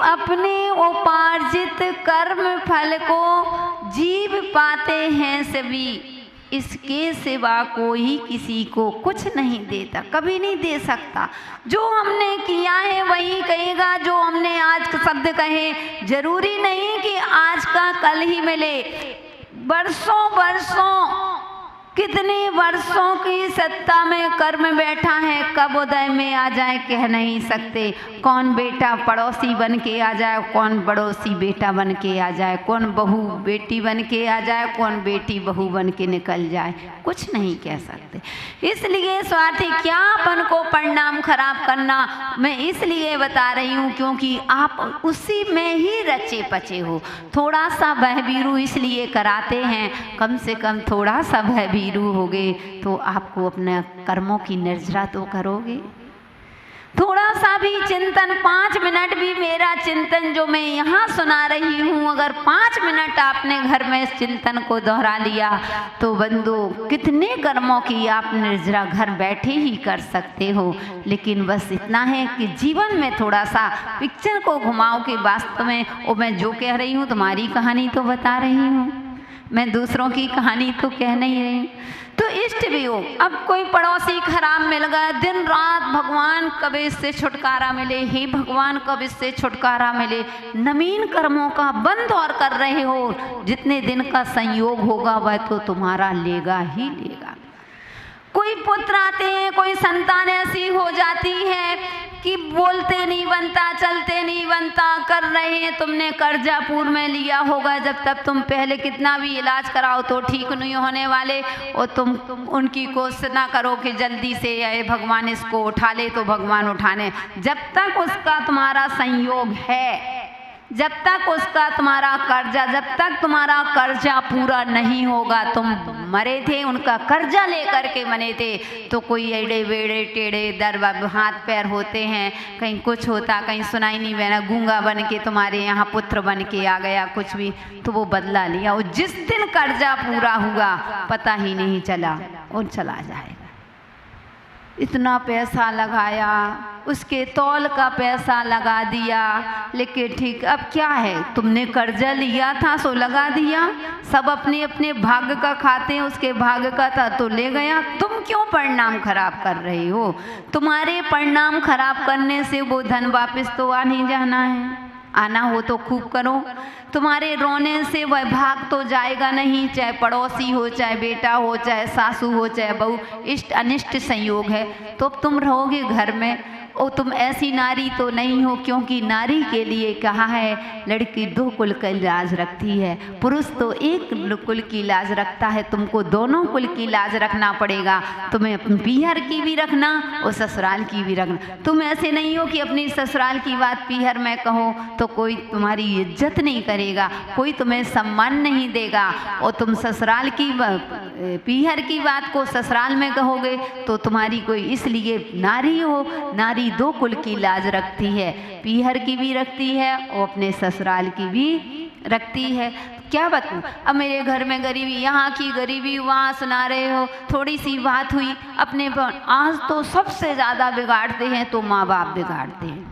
अपने उपार्जित कर्म फल को जीव पाते हैं सभी, इसके सिवा कोई किसी को कुछ नहीं देता, कभी नहीं दे सकता। जो हमने किया है वही कहेगा, जो हमने आज शब्द कहे जरूरी नहीं कि आज का कल ही मिले। वर्षों वर्षों कितने वर्षों की सत्ता में कर्म बैठा है, कब उदय में आ जाए कह नहीं सकते। कौन बेटा पड़ोसी बन के आ जाए, कौन पड़ोसी बेटा बन के आ जाए, कौन बहू बेटी बन के आ जाए, कौन बेटी बहू बन के निकल जाए, कुछ नहीं कह सकते। इसलिए स्वार्थी क्या अपन को परिणाम खराब करना, मैं इसलिए बता रही हूँ क्योंकि आप उसी में ही रचे पचे हो। थोड़ा सा बहबीरू इसलिए कराते हैं, कम से कम थोड़ा सा बहबीरू हो गए तो आपको अपने कर्मों की निर्जरा तो करोगे। थोड़ा सा भी चिंतन, 5 मिनट भी मेरा चिंतन जो मैं यहाँ सुना रही हूँ, अगर 5 मिनट आपने घर में इस चिंतन को दोहरा लिया तो बंधु कितने कर्मों की आप निर्जरा घर बैठे ही कर सकते हो। लेकिन बस इतना है कि जीवन में थोड़ा सा पिक्चर को घुमाओ कि वास्तव में वो मैं जो कह रही हूँ तुम्हारी कहानी तो बता रही हूँ, मैं दूसरों की कहानी तो कह नहीं रही। तो इष्ट भी हो, अब कोई पड़ोसी खराब मिल गया, दिन रात भगवान कब इससे छुटकारा मिले, हे भगवान कब इससे छुटकारा मिले, नवीन कर्मों का बंद और कर रहे हो। जितने दिन का संयोग होगा वह तो तुम्हारा लेगा ही लेगा। कोई पुत्र आते हैं, कोई संतान ऐसी हो जाती है कि बोलते नहीं बनता, चलते नहीं बनता, कर रहे हैं। तुमने कर्जा पूर्व में लिया होगा, जब तक तुम पहले कितना भी इलाज कराओ तो ठीक नहीं होने वाले, और तुम उनकी कोशिश ना करो कि जल्दी से ये भगवान इसको उठा ले तो भगवान उठाने। जब तक उसका तुम्हारा संयोग है, जब तक उसका तुम्हारा कर्जा, जब तक तुम्हारा कर्जा पूरा नहीं होगा, तुम मरे थे उनका कर्जा लेकर के मरे थे, तो कोई एड़े वेड़े टेढ़े दर हाथ पैर होते हैं, कहीं कुछ होता, कहीं सुनाई नहीं देना, गूंगा बन के तुम्हारे यहाँ पुत्र बन के आ गया, कुछ भी, तो वो बदला लिया। और जिस दिन कर्जा पूरा हुआ पता ही नहीं चला और चला जाएगा। इतना पैसा लगाया, उसके तौल का पैसा लगा दिया, लेकिन ठीक अब क्या है, तुमने कर्जा लिया था सो लगा दिया, सब अपने अपने भाग्य का खाते हैं, उसके भाग्य का था तो ले गया। तुम क्यों परिणाम खराब कर रहे हो? तुम्हारे परिणाम खराब करने से वो धन वापस तो आ नहीं जाना है, आना हो तो खूब करो। तुम्हारे रोने से वह भाग तो जाएगा नहीं, चाहे पड़ोसी हो, चाहे बेटा हो, चाहे सासू हो, चाहे बहू, इष्ट अनिष्ट संयोग है तो तुम रहोगे घर में। और तुम ऐसी नारी तो नहीं हो, क्योंकि नारी के लिए कहा है लड़की 2 कुल की लाज रखती है, पुरुष तो 1 कुल की लाज रखता है। तुमको दोनों कुल की लाज रखना पड़ेगा, तुम्हें अपनी पीहर की भी रखना और ससुराल की भी रखना। तुम ऐसे नहीं हो कि अपनी ससुराल की बात पीहर में कहो तो कोई तुम्हारी इज्जत नहीं करेगा, कोई तुम्हें सम्मान नहीं देगा, और तुम ससुराल की पीहर की बात को ससुराल में कहोगे तो तुम्हारी कोई, इसलिए नारी हो, नारी 2 कुल की लाज रखती है, पीहर की भी रखती है और अपने ससुराल की भी रखती है। क्या बताऊँ, अब मेरे घर में गरीबी, यहाँ की गरीबी, वहाँ सुना रहे हो, थोड़ी सी बात हुई अपने पर, आज तो सबसे ज़्यादा बिगाड़ते हैं तो माँ बाप बिगाड़ते हैं।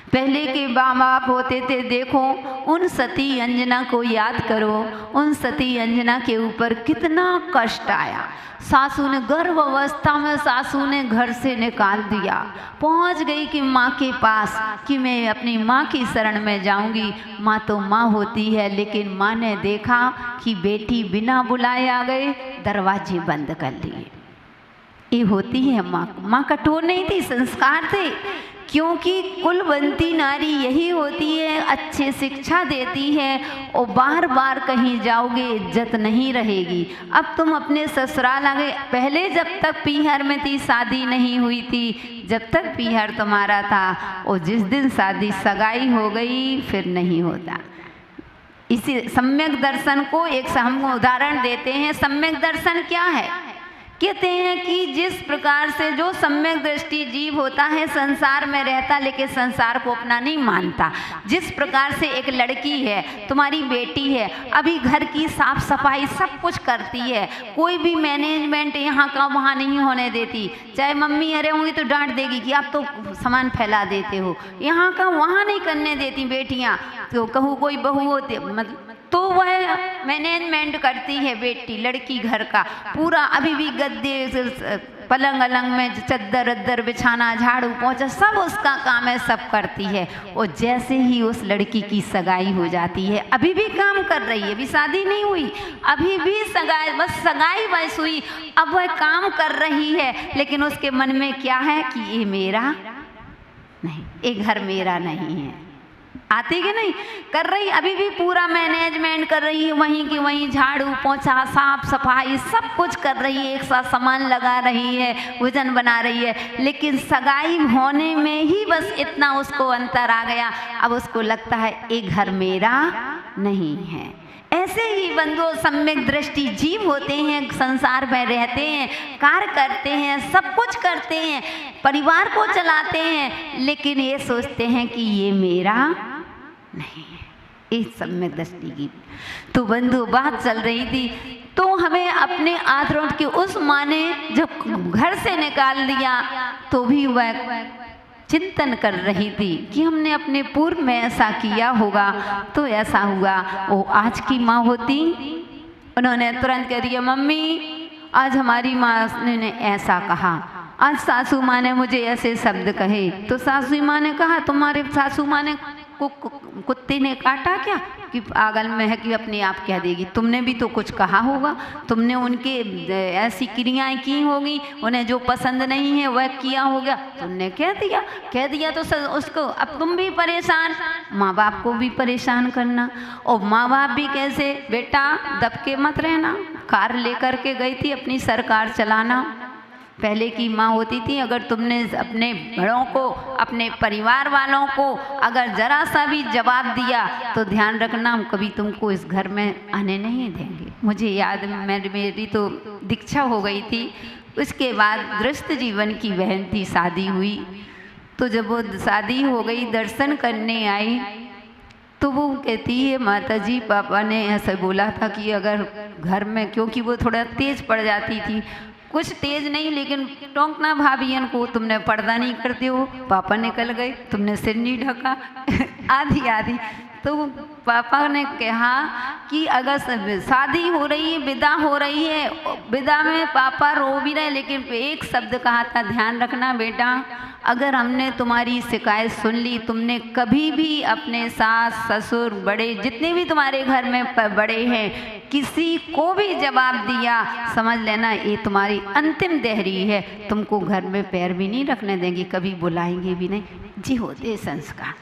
पहले के माँ बाप होते थे, देखो उन सती अंजना को याद करो, उन सती अंजना के ऊपर कितना कष्ट आया। सासू ने गर्भ अवस्था में सासू ने घर से निकाल दिया, पहुंच गई कि माँ के पास कि मैं अपनी माँ की शरण में जाऊंगी। माँ तो माँ होती है, लेकिन माँ ने देखा कि बेटी बिना बुलाए आ गए, दरवाजे बंद कर लिए। ये होती है माँ। माँ कठोर नहीं थी, संस्कार थे, क्योंकि कुलवंती नारी यही होती है, अच्छे शिक्षा देती है और बार बार कहीं जाओगे इज्जत नहीं रहेगी। अब तुम अपने ससुराल आ गए, पहले जब तक पीहर में थी, शादी नहीं हुई थी, जब तक पीहर तुम्हारा था, और जिस दिन शादी सगाई हो गई फिर नहीं होता। इसी सम्यक दर्शन को एक हम उदाहरण देते हैं। सम्यक दर्शन क्या है? कहते हैं कि जिस प्रकार से जो सम्यक दृष्टि जीव होता है संसार में रहता लेकिन संसार को अपना नहीं मानता, जिस प्रकार से एक लड़की है, तुम्हारी बेटी है, अभी घर की साफ सफाई सब कुछ करती है, कोई भी मैनेजमेंट यहाँ का वहाँ नहीं होने देती, चाहे मम्मी अरे होंगी तो डांट देगी कि आप तो सामान फैला देते हो, यहाँ का वहाँ नहीं करने देती बेटियाँ, तो कहूँ कोई बहू होती मतलब तो वह मैनेजमेंट करती है बेटी लड़की घर का पूरा, अभी भी गद्दे पलंग अलंग में चद्दर अद्दर बिछाना झाड़ू पोंछा सब उसका काम है, सब करती है। और जैसे ही उस लड़की की सगाई हो जाती है, अभी भी काम कर रही है, अभी शादी नहीं हुई, अभी भी सगाई, बस सगाई बस हुई, अब वह काम कर रही है, लेकिन उसके मन में क्या है कि ये मेरा नहीं, ये घर मेरा नहीं है। आती कि नहीं कर रही, अभी भी पूरा मैनेजमेंट कर रही है, वहीं की वहीं झाड़ू पोंछा साफ सफाई सब कुछ कर रही है, एक साथ सामान लगा रही है, भोजन बना रही है, लेकिन सगाई होने में ही बस इतना उसको अंतर आ गया, अब उसको लगता है ये घर मेरा नहीं है। ऐसे ही बंधुओं सम्यक दृष्टि जीव होते हैं, संसार में रहते हैं, कार्य करते हैं, सब कुछ करते हैं, परिवार को चलाते हैं, लेकिन ये सोचते हैं कि ये मेरा नहीं है, इस सम्यक दृष्टि की। तो बंधु बात चल रही थी, तो हमें अपने आचरण की उस माँ ने जब घर से निकाल दिया तो भी वह चिंतन कर रही थी कि हमने अपने पूर्व में ऐसा किया होगा तो ऐसा हुआ। वो आज की माँ होती, उन्होंने तुरंत कह दिया मम्मी आज हमारी माँ ने ऐसा कहा, आज सासू माँ ने मुझे ऐसे शब्द कहे, तो सासू माँ ने कहा तुम्हारे सासू माँ ने कुत्ते ने काटा क्या कि पागल में है कि अपने आप कह देगी, तुमने भी तो कुछ कहा होगा, तुमने उनके ऐसी क्रियाएं की होगी, उन्हें जो पसंद नहीं है वह किया होगा, तुमने कह दिया तो उसको अब तुम भी परेशान, माँ बाप को भी परेशान करना। और माँ बाप भी कैसे, बेटा दबके मत रहना, कार लेकर के गई थी अपनी सरकार चलाना। पहले की माँ होती थी, अगर तुमने अपने बड़ों को अपने परिवार वालों को अगर ज़रा सा भी जवाब दिया तो ध्यान रखना हम कभी तुमको इस घर में आने नहीं देंगे। मुझे याद मेरी तो दीक्षा हो गई थी, उसके बाद गृहस्थ जीवन की बहन थी, शादी हुई, तो जब वो शादी हो गई दर्शन करने आई तो वो कहती है माता जी पापा ने ऐसा बोला था कि अगर घर में, क्योंकि वो थोड़ा तेज़ पड़ जाती थी, कुछ तेज नहीं लेकिन टोंकना भाभियन को, तुमने पर्दा नहीं करते हो, पापा निकल गए, तुमने सिर नहीं ढका आधी आधी। तो पापा ने कहा कि अगर शादी हो रही है, विदा हो रही है, विदा में पापा रो भी रहे, लेकिन एक शब्द कहा था ध्यान रखना बेटा, अगर हमने तुम्हारी शिकायत सुन ली, तुमने कभी भी अपने सास ससुर बड़े जितने भी तुम्हारे घर में बड़े हैं किसी को भी जवाब दिया, समझ लेना ये तुम्हारी अंतिम देहरी है, तुमको घर में पैर भी नहीं रखने देंगे, कभी बुलाएंगे भी नहीं। जी होते संस्कार,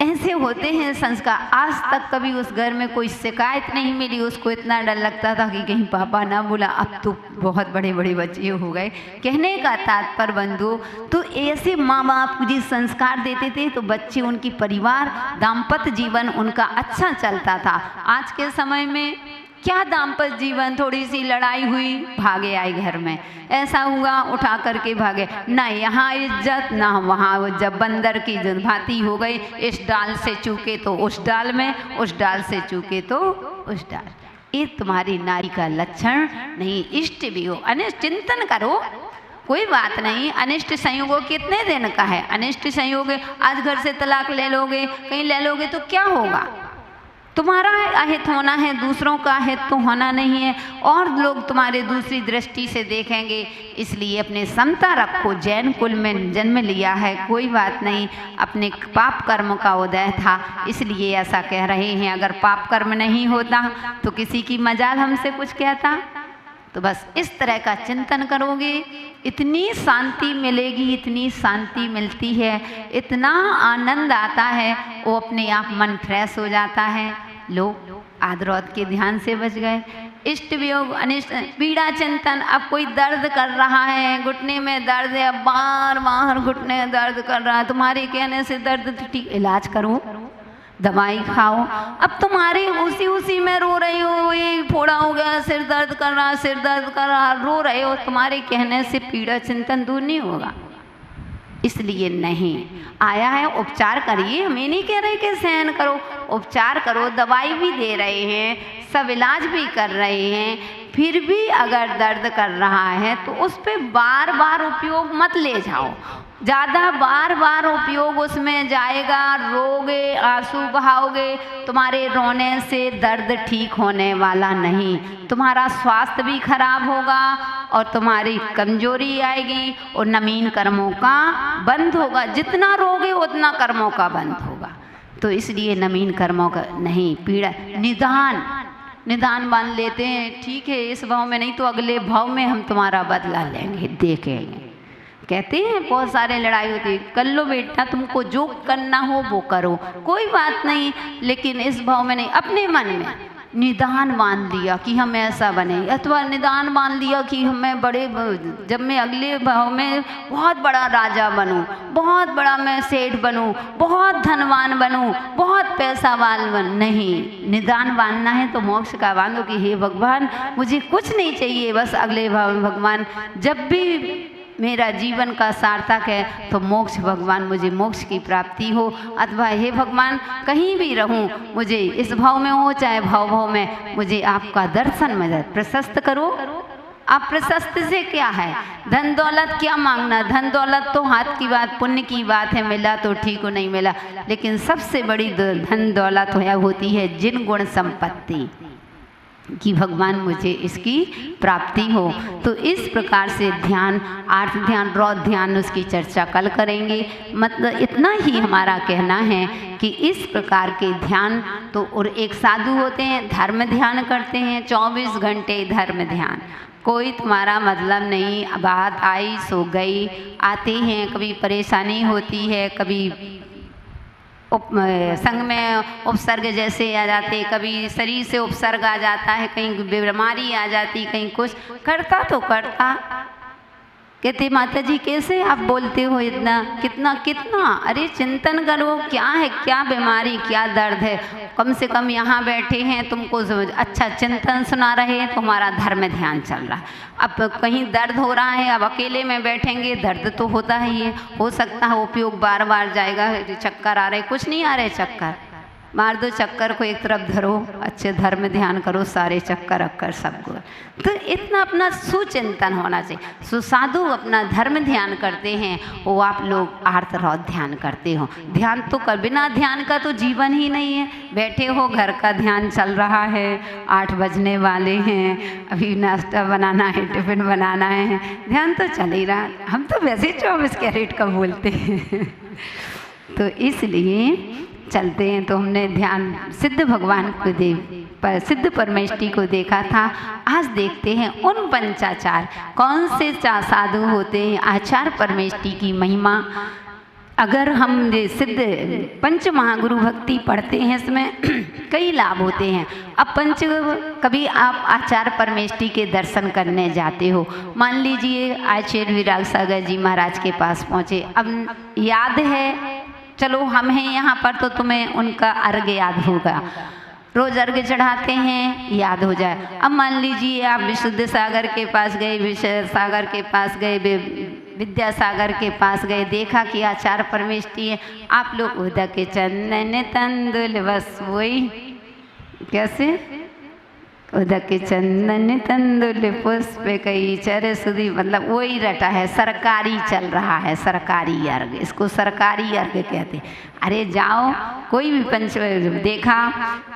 ऐसे होते हैं संस्कार। आज तक कभी उस घर में कोई शिकायत नहीं मिली, उसको इतना डर लगता था कि कहीं पापा ना बोला, अब तो बहुत बड़े बड़े बच्चे हो गए। कहने का तात्पर्य बंधु, तो ऐसे माँ बाप जिस संस्कार देते थे तो बच्चे, उनकी परिवार, दाम्पत्य जीवन उनका अच्छा चलता था। आज के समय में क्या दाम्पत्य जीवन, थोड़ी सी लड़ाई हुई भागे आए घर में, ऐसा हुआ उठा करके भागे, ना यहाँ इज्जत ना वहाँ, जब बंदर की भांति हो गई, इस डाल से चूके तो उस डाल में, उस डाल से चूके तो उस डाल। ये तुम्हारी नारी का लक्षण नहीं। इष्ट भी हो, अनिष्ट चिंतन करो, कोई बात नहीं, अनिष्ट संयोगों कितने दिन का है, अनिष्ट संयोग आज घर से तलाक ले लोगे, कहीं ले लोगे तो क्या होगा, तुम्हारा अहित होना है, दूसरों का अहित तो होना नहीं है, और लोग तुम्हारे दूसरी दृष्टि से देखेंगे, इसलिए अपने समता रखो। जैन कुल में जन्म लिया है, कोई बात नहीं, अपने पाप कर्म का उदय था इसलिए ऐसा कह रहे हैं, अगर पाप कर्म नहीं होता तो किसी की मजाल हमसे कुछ कहता। तो बस इस तरह का चिंतन करोगे, इतनी शांति मिलेगी, इतनी शांति मिलती है, इतना आनंद आता है, वो अपने आप मन फ्रेश हो जाता है। लोग आद्रौत के ध्यान से बच गए। इष्ट वियोग अनिष्ट पीड़ा चिंतन, अब कोई दर्द कर रहा है, घुटने में दर्द है, बार बार घुटने दर्द कर रहा है, तुम्हारे कहने से दर्द ठीक, इलाज करो, दवाई खाओ। अब तुम्हारे उसी में रो रही हो, ये फोड़ा हो गया, सिर दर्द कर रहा, सिर दर्द कर रहा, रो रहे हो, तुम्हारे कहने से पीड़ा चिंतन दूर नहीं होगा। इसलिए नहीं, आया है उपचार करिए, हमें नहीं कह रहे कि सहन करो, उपचार करो, दवाई भी दे रहे हैं, सब इलाज भी कर रहे हैं, फिर भी अगर दर्द कर रहा है तो उस पर बार बार उपयोग मत ले जाओ। ज़्यादा बार बार उपयोग उसमें जाएगा, रोगे, आंसू बहाओगे, तुम्हारे रोने से दर्द ठीक होने वाला नहीं, तुम्हारा स्वास्थ्य भी खराब होगा और तुम्हारी कमजोरी आएगी और नवीन कर्मों का बंद होगा। जितना रोगे उतना कर्मों का बंद होगा। तो इसलिए नवीन कर्मों का नहीं, पीड़ा निदान मान लेते हैं, ठीक है इस भाव में नहीं तो अगले भाव में हम तुम्हारा बदला लेंगे, देखेंगे। कहते हैं बहुत सारे लड़ाई होती है, कर लो बेटा, तुमको जो करना हो वो करो, कोई बात नहीं, लेकिन इस भाव में नहीं। अपने मन में निदान मान लिया कि हम ऐसा बने, अथवा निदान मान लिया कि हमें बड़े, जब मैं अगले भाव में बहुत बड़ा राजा बनूं, बहुत बड़ा मैं सेठ बनूं, बहुत धनवान बनूं, बहुत पैसावान बनूं। नहीं, निदान बांधना है तो मोक्ष का बांधो कि हे भगवान मुझे कुछ नहीं चाहिए, बस अगले भाव में भगवान जब भी मेरा जीवन का सार्थक है तो मोक्ष, भगवान मुझे मोक्ष की प्राप्ति हो, अथवा हे भगवान कहीं भी रहूं, मुझे इस भाव में हो चाहे भाव में, मुझे आपका दर्शन मदद प्रशस्त करो। आप प्रशस्त से क्या है, धन दौलत क्या मांगना, धन दौलत तो हाथ की बात, पुण्य की बात है, मिला तो ठीक हो, नहीं मिला, लेकिन सबसे बड़ी धन दौलत होती है जिन गुण संपत्ति कि भगवान मुझे इसकी प्राप्ति हो। तो इस प्रकार से ध्यान, आर्थ ध्यान, रौद्र ध्यान, उसकी चर्चा कल करेंगे। मतलब इतना ही हमारा कहना है कि इस प्रकार के ध्यान तो, और एक साधु होते हैं धर्म ध्यान करते हैं, 24 घंटे धर्म ध्यान, कोई तुम्हारा मतलब नहीं, बात आई सो गई, आते हैं, कभी परेशानी होती है, कभी संग में उपसर्ग जैसे आ जाते, कभी शरीर से उपसर्ग आ जाता है, कहीं बीमारी आ जाती, कहीं कुछ करता तो करता। कहते माता जी कैसे आप बोलते हो इतना, कितना, अरे चिंतन करो, क्या है, क्या बीमारी, क्या दर्द है, कम से कम यहाँ बैठे हैं तुमको अच्छा चिंतन सुना रहे हैं, तुम्हारा धर्म ध्यान चल रहा है। अब कहीं दर्द हो रहा है, अब अकेले में बैठेंगे, दर्द तो होता ही है, हो सकता है उपयोग बार बार जाएगा, चक्कर आ रहे, कुछ नहीं आ रहे चक्कर, मार दो चक्कर को एक तरफ धरो, अच्छे धर्म ध्यान करो, सारे चक्कर अक्कर सबको। तो इतना अपना सुचिंतन होना चाहिए। सुसाधु अपना धर्म ध्यान करते हैं, वो आप लोग आर्त रौद्र ध्यान करते हो। ध्यान तो कर, बिना ध्यान का तो जीवन ही नहीं है। बैठे हो, घर का ध्यान चल रहा है, 8 बजने वाले हैं, अभी नाश्ता बनाना है, टिफिन बनाना है, ध्यान तो चल ही रहा। हम तो वैसे 24 कैरेट का बोलते हैं तो इसलिए चलते हैं। तो हमने ध्यान सिद्ध भगवान को सिद्ध परमेष्टि को देखा था। आज देखते हैं उन पंचाचार कौन से साधु होते हैं, आचार परमेष्टि की महिमा। अगर हम सिद्ध पंच महागुरु भक्ति पढ़ते हैं, इसमें कई लाभ होते हैं। अब कभी आप आचार्य परमेष्टि के दर्शन करने जाते हो, मान लीजिए आचार्य विराग सागर जी महाराज के पास पहुँचे, अब याद है, चलो हम हैं यहाँ पर तो तुम्हें उनका अर्घ याद होगा, रोज अर्घ चढ़ाते हैं, याद हो जाए। अब मान लीजिए आप विशुद्ध सागर के पास गए, विशुद्ध सागर के पास गए, विद्यासागर के पास गए, देखा कि आचार्य परमेष्टि है, आप लोग उदक चंदन तंदुल, बस वही कैसे उदक चंदन तंदुल पुष्प कई चर सुधी, मतलब वही रटा है, सरकारी चल रहा है, सरकारी अर्घ, इसको सरकारी अर्घ कहते हैं। अरे जाओ, कोई भी पंच देखा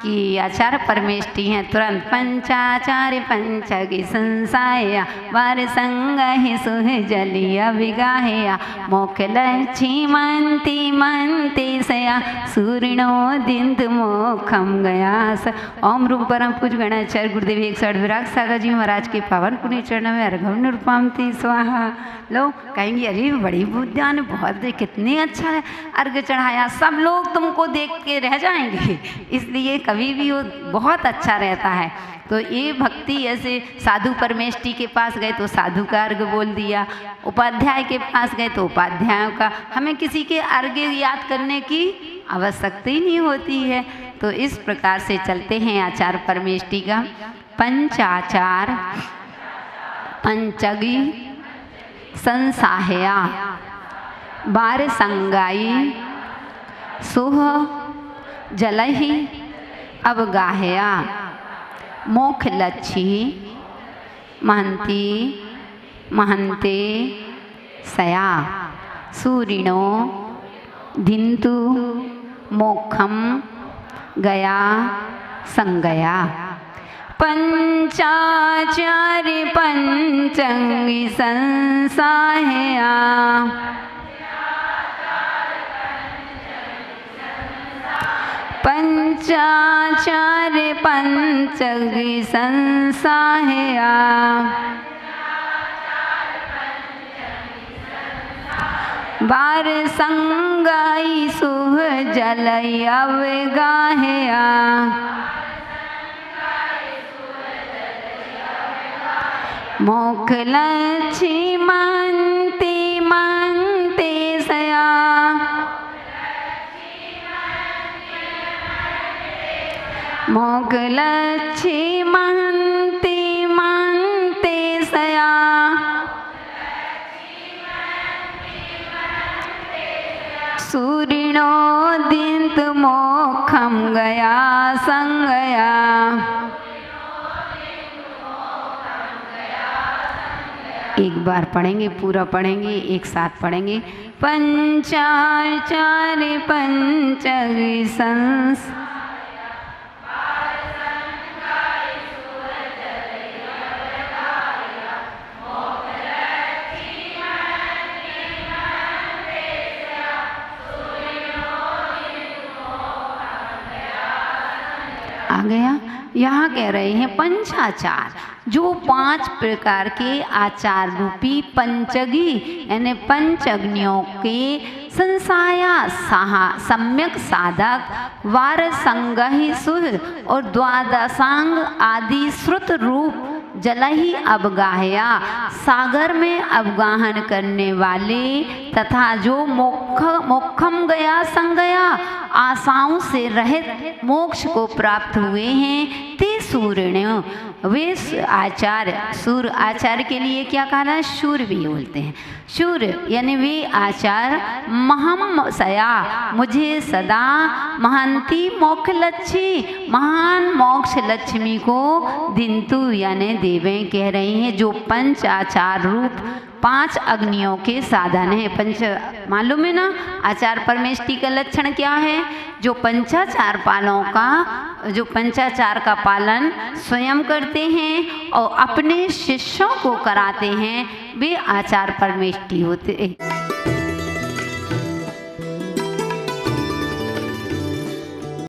कि आचार्य परमेष्टि हैं, तुरंत पंचाचार्य पंचगी संसाया वार संग ही सुह जलिया विगाहया मोखल छिमंती मंती सया सूर्णो दिंद मोखम गयास। ओम रूप परम पूज गणाचार्य गुरुदेव 108 विराग सागर जी महाराज के पावन पुण्य चरण में अर्घम निरुपामती स्वाहा। लो कहेंगे अरे बड़ी बुद्धियान, बहुत कितने अच्छा है अर्घ चढ़ाया, सब लोग तुमको देख के रह जाएंगे, इसलिए कभी भी वो बहुत अच्छा रहता है। तो ये भक्ति ऐसे साधु परमेष्टि के पास गए तो साधु का अर्घ बोल दिया, उपाध्याय के पास गए तो उपाध्यायों का। हमें किसी के अर्घ याद करने की आवश्यकता ही नहीं होती है। तो इस प्रकार से चलते हैं आचार परमेष्टि का। पंचाचार पंचगी संसाहया बार संगाई सुह जलहि अवगाहया मोक्ष लच्छी महंती महंते सया सूरिणो धिन्तु मोक्षम गया संगया। पंचाचार पंचंगी संसाहया पंचाचार पंचंगी संसाहया बार संगाई सुह जलय अवगाहया मोक्ष लच्छी महंती महंते सया मोक्ष लच्छी महंती महंते सया सूरिणो दिंत मोक्षम गया संगया। एक बार पढ़ेंगे, पूरा पढ़ेंगे, एक साथ पढ़ेंगे। पंचाचार पंचगी संस आ गया। यहाँ कह रहे हैं पंचाचार, जो 5 प्रकार के आचार रूपी पंचगी यानी पंच अग्नियों के संसाया सम्यक साधक वार संगहि सुह और द्वादशांग आदि श्रुत रूप जलहि अवगाहया सागर में अवगाहन करने वाले तथा जो मोक्षम गया संगया आशाओं से रहित मोक्ष को प्राप्त हुए हैं ते सूर्य वे आचार्य। सूर्य आचार्य के लिए क्या कहना है? शूर भी बोलते हैं। शूर यानी वे आचार्य महम सया मुझे सदा महंती मोक्ष लक्ष्मी महान मोक्ष लक्ष्मी को दिंतु यानी देवें कह रही हैं, जो पंच आचार रूप 5 अग्नियों के साधन है। पंच मालूम है ना आचार परमेष्टि का लक्षण क्या है? जो पंचाचार पालों का जो पंचाचार का पालन स्वयं करते हैं और अपने शिष्यों को कराते हैं, वे आचार परमेष्टि होते हैं।